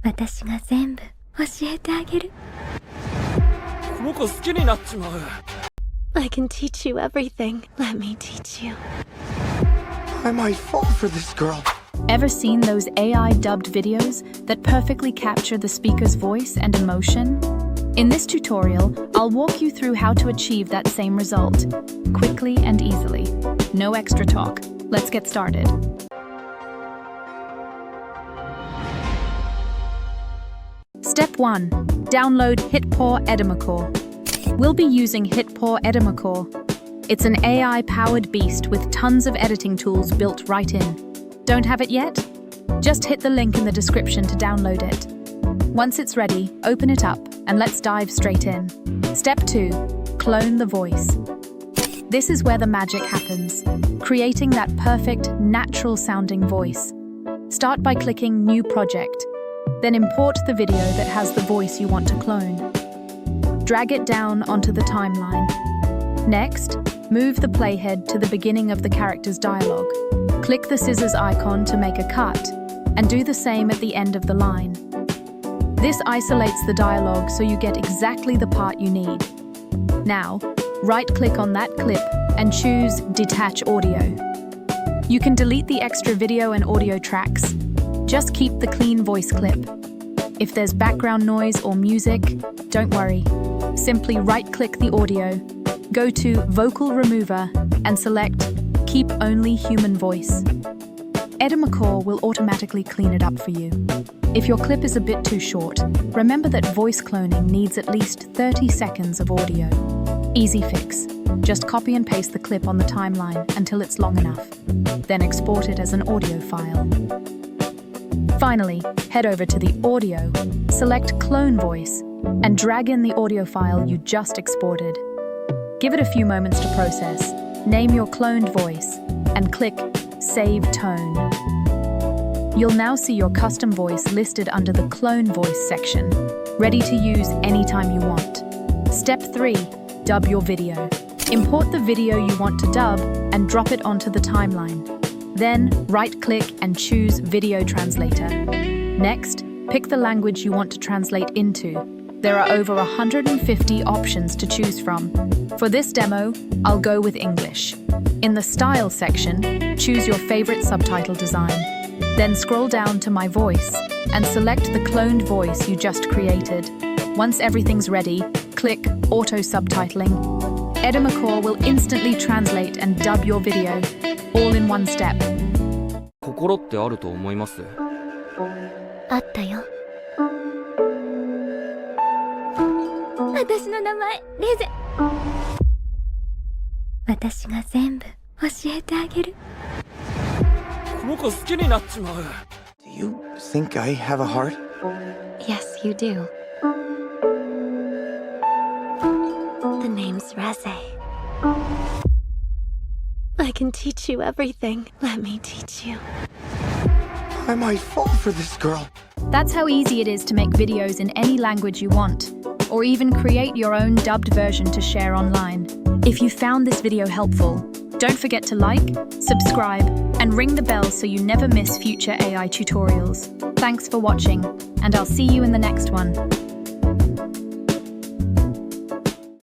私が全部教えてあげる。この子好きになっちまう。 I can teach you everything. Let me teach you. I might fall for this girl. Ever seen those AI dubbed videos that perfectly capture the speaker's voice and emotion? In this tutorial, I'll walk you through how to achieve that same result, quickly and easily. No extra talk. Let's get started. Step 1. Download HitPaw Edimakor. We'll be using HitPaw Edimakor. It's an AI-powered beast with tons of editing tools built right in. Don't have it yet? Just hit the link in the description to download it. Once it's ready, open it up and let's dive straight in. Step 2. Clone the voice. This is where the magic happens, creating that perfect, natural-sounding voice. Start by clicking New Project. Then import the video that has the voice you want to clone. Drag it down onto the timeline. Next, move the playhead to the beginning of the character's dialogue. Click the scissors icon to make a cut, and do the same at the end of the line. This isolates the dialogue so you get exactly the part you need. Now, right-click on that clip and choose Detach Audio. You can delete the extra video and audio tracks. Just keep the clean voice clip. If there's background noise or music, don't worry. Simply right-click the audio, go to Vocal Remover, and select Keep Only Human Voice. Edimakor will automatically clean it up for you. If your clip is a bit too short, remember that voice cloning needs at least 30 seconds of audio. Easy fix. Just copy and paste the clip on the timeline until it's long enough. Then export it as an audio file. Finally, head over to the audio, select Clone Voice, and drag in the audio file you just exported. Give it a few moments to process, name your cloned voice, and click Save Tone. You'll now see your custom voice listed under the Clone Voice section, ready to use anytime you want. Step 3. Dub your video. Import the video you want to dub and drop it onto the timeline. Then, right-click and choose Video Translator. Next, pick the language you want to translate into. There are over 150 options to choose from. For this demo, I'll go with English. In the Style section, choose your favorite subtitle design. Then scroll down to My Voice and select the cloned voice you just created. Once everything's ready, click Auto Subtitling. Edimakor will instantly translate and dub your video, all in one step. 心ってあると思います？あったよ。私の名前、レゼ。私が全部教えてあげる。この子好きになっちまう。 Do you think I have a heart? Yes, you do. The name's Reze. I can teach you everything. Let me teach you. I might fall for this girl. That's how easy it is to make videos in any language you want, or even create your own dubbed version to share online. If you found this video helpful, don't forget to like, subscribe, and ring the bell so you never miss future AI tutorials. Thanks for watching, and I'll see you in the next one.